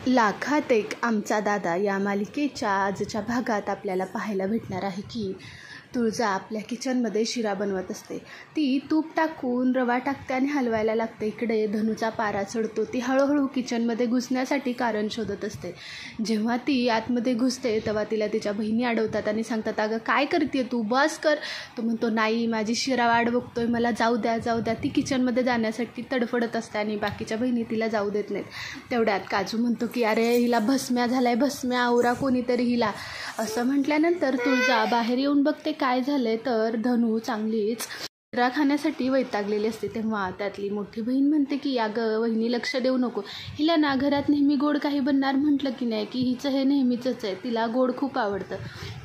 लाखात एक आमचा दादा या मालिकेच्या आजच्या भागात आपल्याला पाहायला भेटणार आहे की तुळजा आपल्या किचनमध्ये शिरा बनवत असते. ती तूप टाकून रवा टाकते आणि हलवायला लागते. इकडे धनूचा पारा चढतो. ती हळूहळू किचनमध्ये घुसण्यासाठी कारण शोधत असते. जेव्हा ती आतमध्ये घुसते तेव्हा तिला तिच्या बहिणी अडवतात आणि सांगतात, अगं काय करते तू, बस कर. तो म्हणतो, नाही, माझी शिरा वाट बघतोय, मला जाऊ द्या जाऊ द्या. ती किचनमध्ये जाण्यासाठी तडफडत असते आणि बाकीच्या बहिणी तिला जाऊ देत नाहीत. तेवढ्यात काजू म्हणतो की अरे हिला भस्म्या झालाय, भस्म्या आवरा कोणीतरी हिला. असं म्हटल्यानंतर तुळजा बाहेर येऊन बघते काय झालंय. तर धनू चांगलीच शिरा खाण्यासाठी वैतागलेली असते. तेव्हा त्यातली मोठी बहीण म्हणते की अगं वहिनी, लक्ष देऊ नको, हिला ना घरात नेहमी गोड काही बनणार म्हटलं की नाही की हिचं हे नेहमीचंच आहे, तिला गोड खूप आवडतं.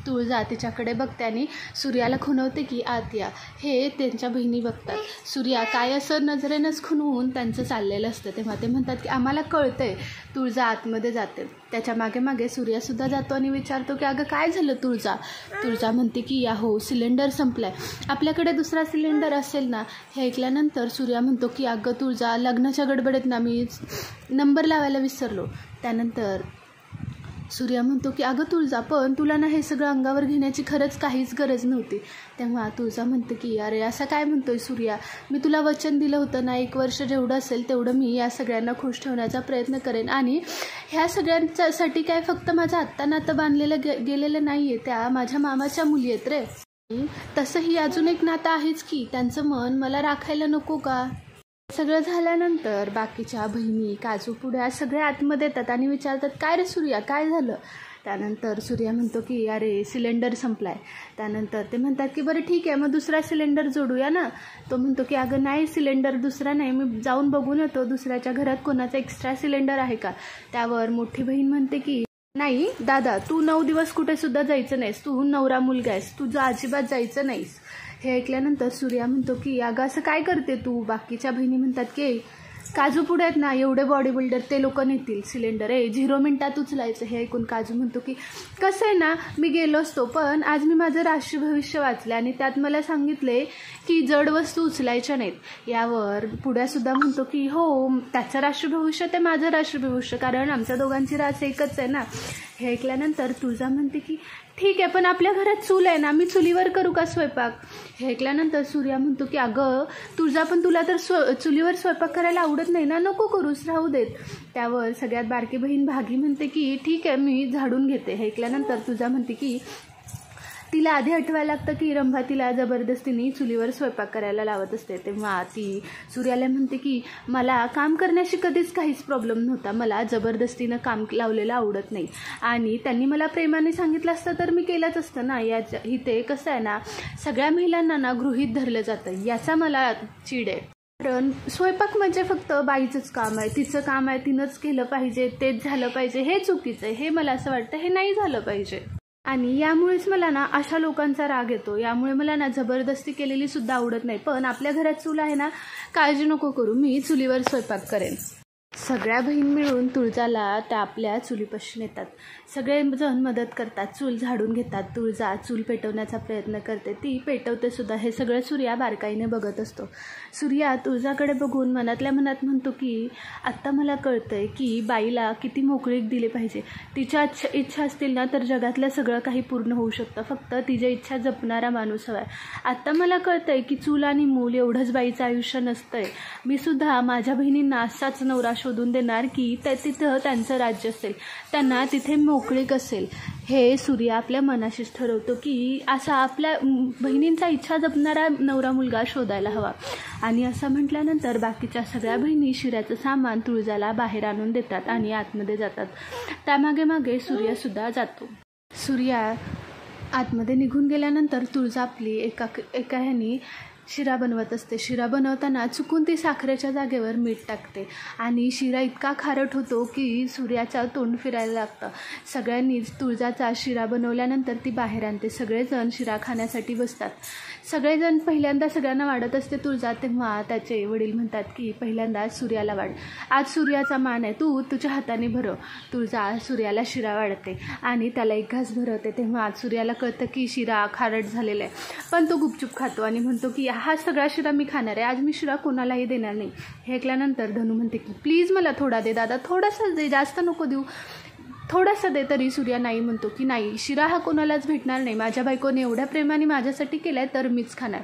तुळजा तिच्याकडे बघते आणि सूर्याला खुणवते की आत या. हे त्यांच्या बहिणी बघतात. सूर्या काय असं नजरेनंच खुणवून त्यांचं चाललेलं असतं. तेव्हा ते म्हणतात की आम्हाला कळतंय. तुळजा आतमध्ये जाते. त्याच्या मागे मागे सूर्यासुद्धा जातो आणि विचारतो की अगं काय झालं तुळजा. तुळजा म्हणते की हो, सिलेंडर संपलाय, आपल्याकडे दुसरा सिलेंडर असेल ना. हे ऐकल्यानंतर सूर्या म्हणतो की अगं तुळजा, लग्नाच्या गडबडीत ना मी नंबर लावायला विसरलो. त्यानंतर सूर्या म्हणतो की अगं तुळजा, पण तुला ना हे सगळं अंगावर घेण्याची खरंच काहीच गरज नव्हती. तेव्हा तुळजा म्हणते की अरे असं काय म्हणतोय सूर्या, मी तुला वचन दिलं होतं ना, 1 वर्ष जेवढं असेल तेवढं मी या सगळ्यांना खुश ठेवण्याचा प्रयत्न करेन. आणि ह्या सगळ्यांच्यासाठी काय फक्त माझं आत्ता नातं बांधलेलं गेलेलं नाही आहे, त्या माझ्या मामाच्या मुली आहेत रे. तसंही अजून एक नातं आहेच की, त्यांचं मन मला राखायला नको का. सगळं झाल्यानंतर बाकीच्या बहिणी, काजू पुड्या सगळे आतमध्ये येतात आणि विचारतात काय रे सूर्या, काय झालं. त्यानंतर सूर्या म्हणतो की अरे सिलेंडर संपलाय. त्यानंतर ते म्हणतात की बरं ठीक आहे, मग दुसरा सिलेंडर जोडूया ना. तो म्हणतो की अगं नाही, सिलेंडर दुसरा नाही, मी जाऊन बघून येतो दुसऱ्याच्या घरात कोणाचा एक्स्ट्रा सिलेंडर आहे का. त्यावर मोठी बहीण म्हणते की नाही दादा, तू 9 दिवस कुठेसुद्धा जायचं नाहीस, तू नवरा मुलगा आहेस, तुझं अजिबात जायचं नाहीस. हे ऐकल्यानंतर सूर्या म्हणतो की अगं असं काय करते तू. बाकीच्या बहिणी म्हणतात की काजू पुढे आहेत ना, एवढे बॉडी बिल्डर, ते लोक नेतील सिलेंडर, 0 मिनिटात उचलायचं. हे ऐकून काजू म्हणतो की कसं आहे ना, मी गेलो असतो, पण आज मी माझं राष्ट्रीय भविष्य वाचले आणि त्यात मला सांगितले की जड वस्तू उचलायच्या नाहीत. यावर पुढ्यासुद्धा म्हणतो की हो, त्याचं राष्ट्रीय भविष्य ते माझं राष्ट्रीय भविष्य, कारण आमच्या दोघांची रास एकच आहे ना. हे ऐकल्यानंतर तुळजा म्हणते की ठीक आहे, पण आपल्या घरात चूल आहे ना, मी चुलीवर करू का स्वयंपाक. हे ऐकल्यानंतर सूर्या म्हणतो की अगं तुळजा, पण तुला तर चुलीवर स्वयंपाक करायला आवडत नाही ना, नको करूस, राहू देत. त्यावर सगळ्यात बारकी बहीण भागी म्हणते की ठीक आहे, मी झाडून घेते. हे ऐकल्यानंतर तुळजा म्हणते की तिला आधी आठवायला लागतं की रंभा तिला जबरदस्तीने चुलीवर स्वयंपाक करायला लावत असते. तेव्हा ती सूर्याला म्हणते की मला काम करण्याशी कधीच काहीच प्रॉब्लेम नव्हता, मला जबरदस्तीनं काम लावलेलं आवडत नाही, आणि त्यांनी मला प्रेमाने सांगितलं असतं तर मी केलंच असतं ना. इथे कसं आहे ना, सगळ्या महिलांना ना गृहीत धरलं जातं, याचा मला चीड आहे. कारण स्वयंपाक म्हणजे फक्त बाईचंच काम आहे, तिचं काम आहे, तिनंच केलं पाहिजे, तेच झालं पाहिजे, हे चुकीचं आहे. हे मला असं वाटतं, हे नाही झालं पाहिजे. आणि यामुळेच मला ना अशा लोकांचा राग येतो. यामुळे मला ना जबरदस्ती केलेली सुद्धा आवडत नाही. पण आपल्या घरात चूल आहे ना, काळजी नको करू, मी चुलीवर स्वयंपाक करेन. सगळ्या बहीण मिळून तुळजाला त्या आपल्या चुलीपाशी नेतात. सगळेजण मदत करतात, चूल झाडून घेतात. तुळजा चूल पेटवण्याचा प्रयत्न करते, ती पेटवते सुद्धा. हे सगळं सूर्या बारकाईने बघत असतो. सूर्या तुळजाकडे बघून मनातल्या मनात म्हणतो की आत्ता मला कळतंय की बाईला किती मोकळीक दिली पाहिजे. तिच्या इच्छा असतील ना तर जगातलं सगळं काही पूर्ण होऊ शकतं, फक्त तिच्या इच्छा जपणारा माणूस हवा आहे. आत्ता मला कळतंय की चूल आणि मूल एवढंच बाईचं आयुष्य नसतंय. मी सुद्धा माझ्या बहिणींना असाच नवरा शोधून देणार की तिथं त्यांचं राज्य असेल, त्यांना तिथे मोकळीक असेल. हे सूर्य आपल्या मनाशीच ठरवतो की असा आपल्या बहिणींचा इच्छा जपणारा नवरा मुलगा शोधायला हवा. आणि असं म्हटल्यानंतर बाकीच्या सगळ्या बहिणी शिऱ्याचं सामान तुळजाला बाहेर आणून देतात आणि आतमध्ये जातात. त्यामागे मागे सूर्यसुद्धा जातो. सूर्या आतमध्ये निघून गेल्यानंतर तुळजा आपली एका ह्यानी शिरा बनवत असते. शिरा बनवताना चुकून ती साखरेच्या जागेवर मीठ टाकते आणि शिरा इतका खारट होतो की सूर्याचं तोंड फिरायला लागतं. सगळ्यांनीच तुळजाचा शिरा बनवल्यानंतर ती बाहेर आणते. सगळेजण शिरा खाण्यासाठी बसतात. सगळेजण पहिल्यांदा सगळ्यांना वाढत असते तुळजा. तेव्हा त्याचे वडील म्हणतात की पहिल्यांदा सूर्याला वाढ, आज सूर्याचा मान आहे, तू तुझ्या हाताने भरव. तुळजा सूर्याला शिरा वाढते आणि त्याला एक घास भरवते. तेव्हा सूर्याला कळतं की शिरा खारट झालेला आहे, पण तो गुपचूप खातो आणि म्हणतो की हा सगळा शिरा मी खाणार आहे, आज मी शिरा कोणालाही देणार नाही. हे ऐकल्यानंतर धनू म्हणते की प्लीज मला थोडा दे दादा, थोडासाच दे, जास्त नको देऊ, थोडासा दे. तरी सूर्या नाही म्हणतो की नाही, शिरा हा कोणालाच भेटणार नाही, माझ्या बायकोने एवढ्या प्रेमाने माझ्यासाठी केलं आहे तर मीच खाणार.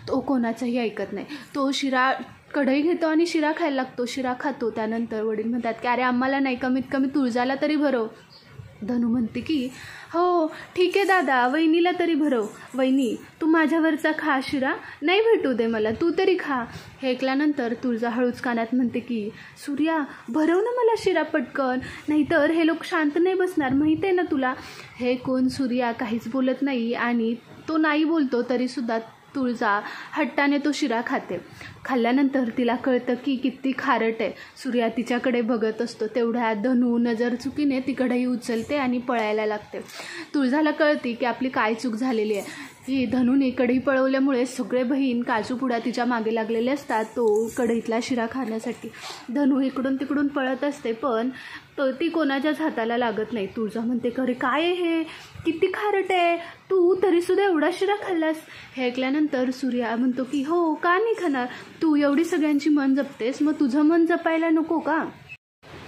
तो कोणाचंही ऐकत नाही. तो शिरा कढई घेतो आणि शिरा खायला लागतो. शिरा खातो. त्यानंतर वडील म्हणतात की अरे आम्हाला नाही, कमीत कमी तुळजाला तरी भरव. धनू म्हणते की हो ठीक आहे दादा, वहिनीला तरी भरव. वहिनी तू माझ्यावरचा खा शिरा, नाही भेटू दे मला, तू तरी खा. हे ऐकल्यानंतर तुळजा हळूच कानात म्हणते की सूर्या भरव ना मला शिरा पटकन, नाहीतर हे लोक शांत नाही बसणार, माहीत आहे ना तुला. हे कोण सूर्या काहीच बोलत नाही आणि तो नाही बोलतो तरीसुद्धा तुळजा हट्टाने तो शिरा खाते. खाल्ल्यानंतर तिला कळतं की किती खारट आहे. सूर्या तिच्याकडे बघत असतो. तेवढ्या धनू नजर चुकीने ती कढई उचलते आणि पळायला लागते. तुळजाला कळते की आपली काय चूक झालेली आहे. ही धनूने कढई पळवल्यामुळे सगळे बहीण काजू पुडा तिच्या मागे लागलेले असतात तो कढईतला शिरा खाण्यासाठी. धनू इकडून तिकडून पळत असते पण ती कोणाच्याच हाताला लागत नाही. तुळजा म्हणते खरे काय हे, किती खारट आहे, तू तरीसुद्धा एवढा शिरा खाल्लास. हे ऐकल्यानंतर सूर्या म्हणतो की हो का नाही खाणार, तू एवढी सगळ्यांची मन जपतेस, मग तुझं मन जपायला नको का.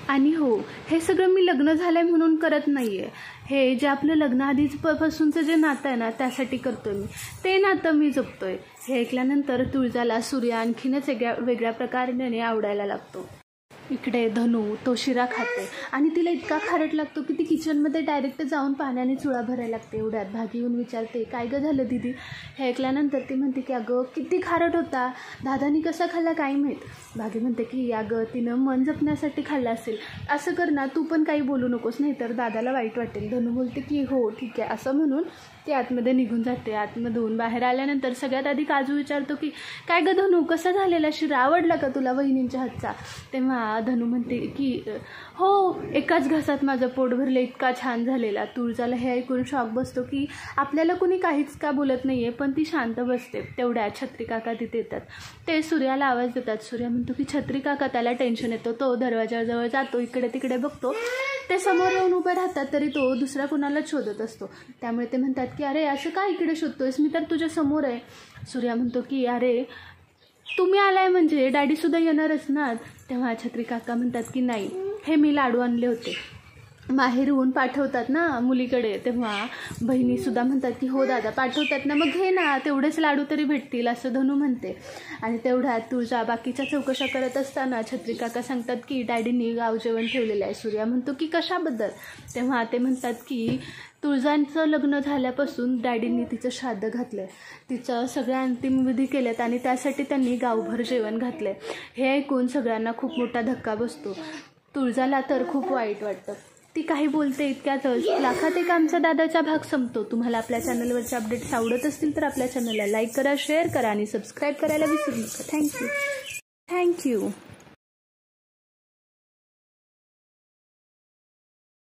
आणि हो हे सगळं मी लग्न झालं आहे म्हणून करत नाही आहे, हे जे आपलं लग्नाआधीच पासूनचं जे नातं आहे ना त्यासाठी करतो आहे मी, ते नातं मी जपतो आहे. हे ऐकल्यानंतर तुळजाला सूर्या आणखीनच वेगळ्या प्रकारे आवडायला लागतो. इकडे धनू तो शिरा खाते आणि तिला इतका खारट लागतो की ती किचनमध्ये डायरेक्ट जाऊन पाण्याने चुळा भरायला लागते. एवढ्यात भागी येऊन विचारते काय गं झालं दीदी. हे ऐकल्यानंतर ती म्हणते की अगं किती खारट होता, दादानी कसा खाल्ला काय माहीत. भागी म्हणते की अगं तिनं मन जपण्यासाठी खाल्ला असेल, असं कर ना तू पण काही बोलू नकोस नाही तर दादाला वाईट वाटेल. धनू बोलते की हो ठीक आहे असं म्हणून ती आतमध्ये निघून जाते. आतमधून बाहेर आल्यानंतर सगळ्यात आधी काजू विचारतो की काय गं धनू कसा झालेला शिरा, आवडला का तुला वहिनींच्या हातचा. तेव्हा धनू म्हणते की हो एकाच घासात माझं पोट भरलं, इतका छान झालेला. तुळजाला हे ऐकून शॉक बसतो की आपल्याला कुणी काहीच का बोलत नाही आहे पण ती शांत बसते. तेवढ्या छत्री काका तिथे येतात. ते सूर्याला आवाज देतात. सूर्या म्हणतो की छत्री काका, त्याला टेन्शन येतो. तो दरवाजाजवळ जातो, इकडे तिकडे बघतो. ते समोर येऊन उभे राहतात तरी तो दुसऱ्या कुणाला शोधत असतो. त्यामुळे ते म्हणतात की अरे असं काय इकडे शोधतोयस, मी तर तुझ्या समोर आहे. सूर्या म्हणतो की अरे तुम्ही आलाय म्हणजे डॅडीसुद्धा येणारच ना. तेव्हा छत्री काका म्हणतात की नाही, हे मी लाडू आणले होते, माहेरहून पाठवतात ना मुलीकडे. तेव्हा बहिणीसुद्धा म्हणतात की हो दादा पाठवतात ना, मग घे ना, तेवढेच लाडू तरी भेटतील असं धनू म्हणते. आणि तेवढ्यात तुळजा बाकीच्या चौकशा करत असताना छत्री काका सांगतात की डॅडींनी गाव जेवण ठेवलेलं आहे. सूर्या म्हणतो की कशाबद्दल. तेव्हा ते म्हणतात की तुळजांचं लग्न झाल्यापासून डॅडींनी तिचं श्राद्ध घातलं आहे, तिचं सगळ्या अंतिम विधी केलेत आणि त्यासाठी त्यांनी गावभर जेवण घातलं आहे. हे ऐकून सगळ्यांना खूप मोठा धक्का बसतो. तुळजाला तर खूप वाईट वाटतं. ती काही बोलते इतक्यातच लाखात एक आमचा दादाचा भाग संपतो. तुम्हाला आपल्या चॅनलवरचे अपडेट्स आवडत असतील तर आपल्या चॅनलला लाईक करा, शेअर करा आणि सबस्क्राईब करायला विसरू नका. थँक्यू.